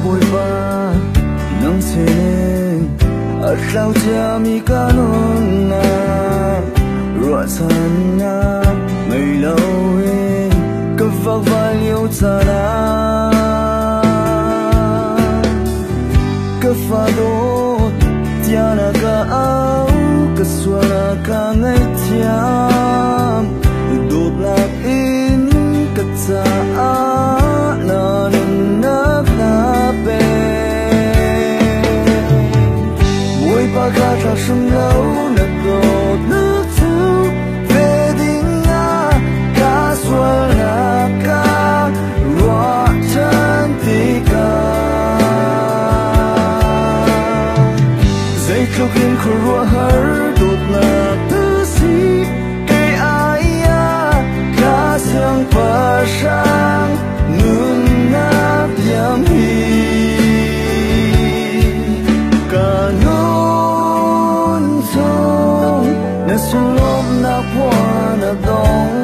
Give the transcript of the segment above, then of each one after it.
bồi ba nắng sen ở sau cha mi ca non na ruột san na mây lâu em cứ vác vai liêu cha na cứ pha đốt tia na ca áo cứ xua na ca ngày tiam đốt lạc in cứ cha na nun nắp na pe mùi ba ca ra sum lâu na đốt nước thu về đình na ca xua na ca rua chân ti ca dây trâu kinh khổ rua hở đốt na tư si cây ai ca sang pa sang nun nắp yam hi ca nun song na sulom na pwa na dong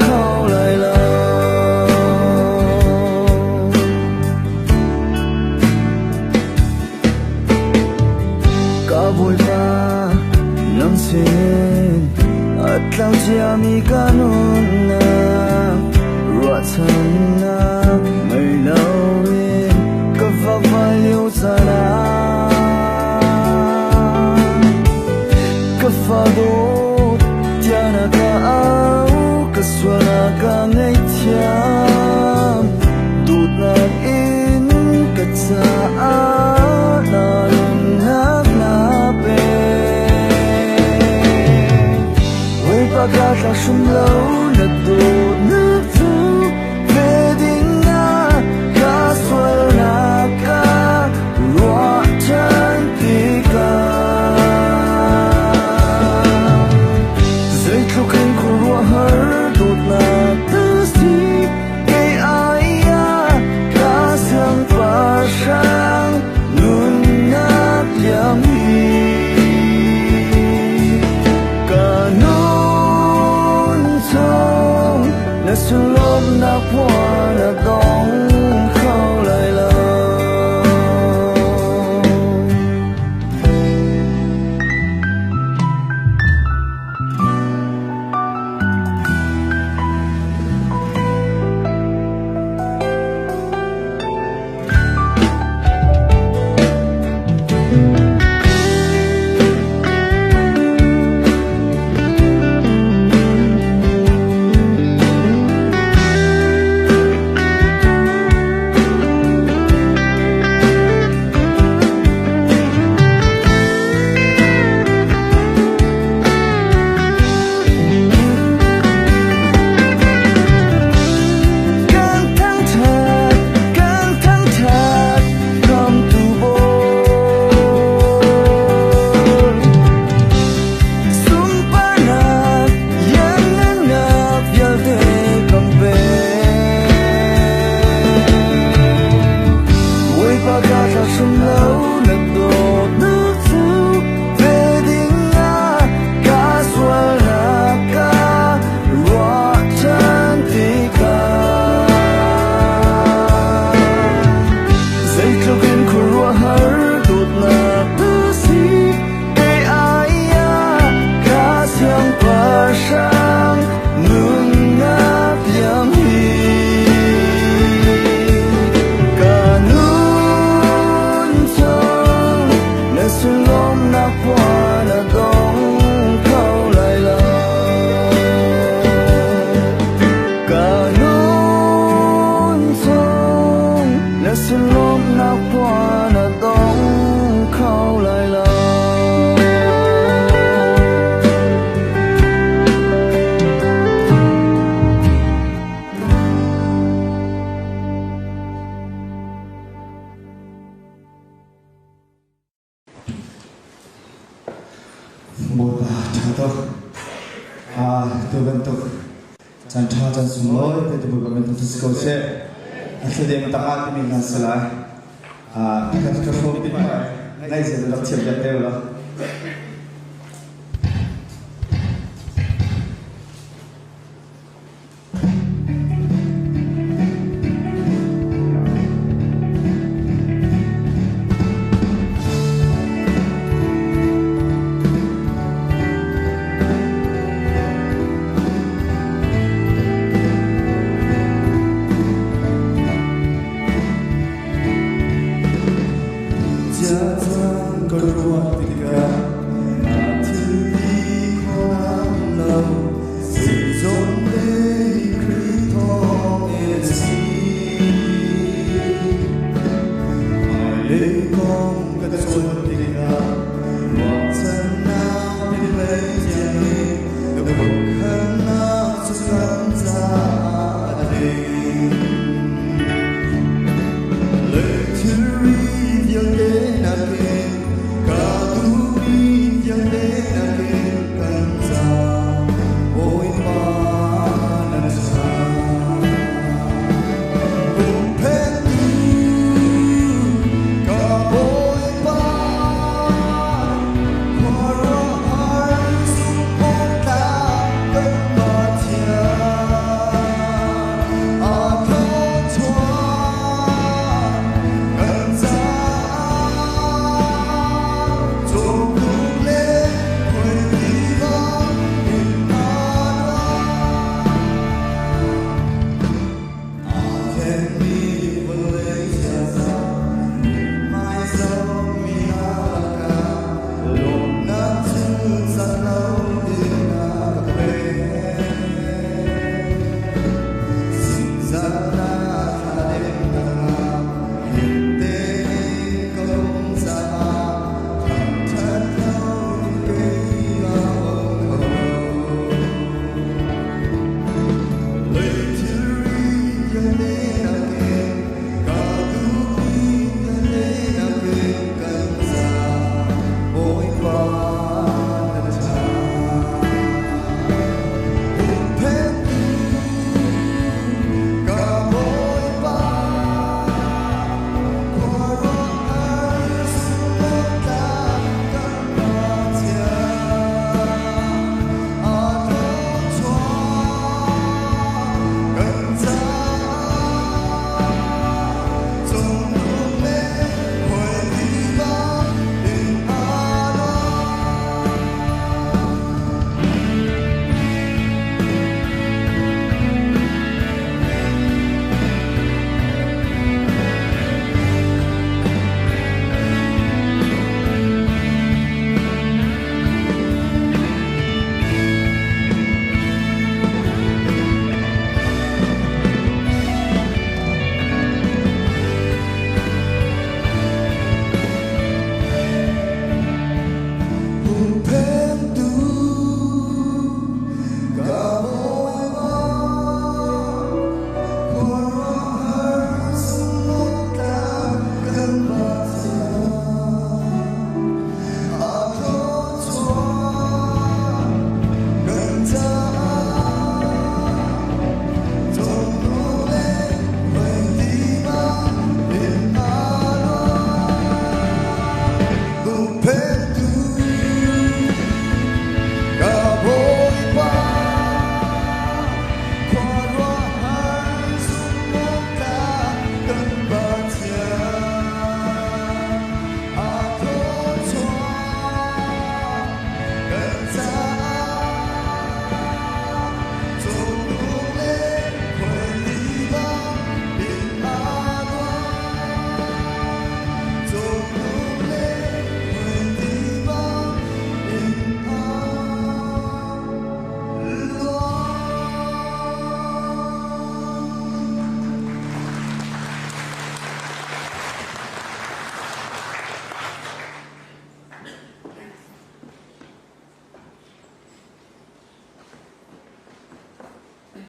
khao lại la ca vui ba nắng sen at lao chia mi ca nun na ruột san na mây lâu em cứ vác vai liêu cha na cứ pha đốt tia na ca áo cứ xua na ca ngày tiam đốt na in cứ cha na nun nắp na pe với ba ca ra sum lâu na đốt nước thu về đình na ca xua na ca rua chân ti ca dây trâu kinh khổ rua hở đốt na tư si cây ai ca sang pa sang nun nắp yam hi ca nun song na sulom na pwa na dong khao lại la một thằng tôi tôi vẫn tục chẳng cha chẳng sung lối để tôi bực mình tôi sẽ có sẽ sẽ đem tăng áp mình là sẽ lại các cái phong tin phải ngay giờ là chịu nhận đều rồi ruột tika thư đi khoan lâu sự dồn lấy Christo esi ai lấy con cái xuân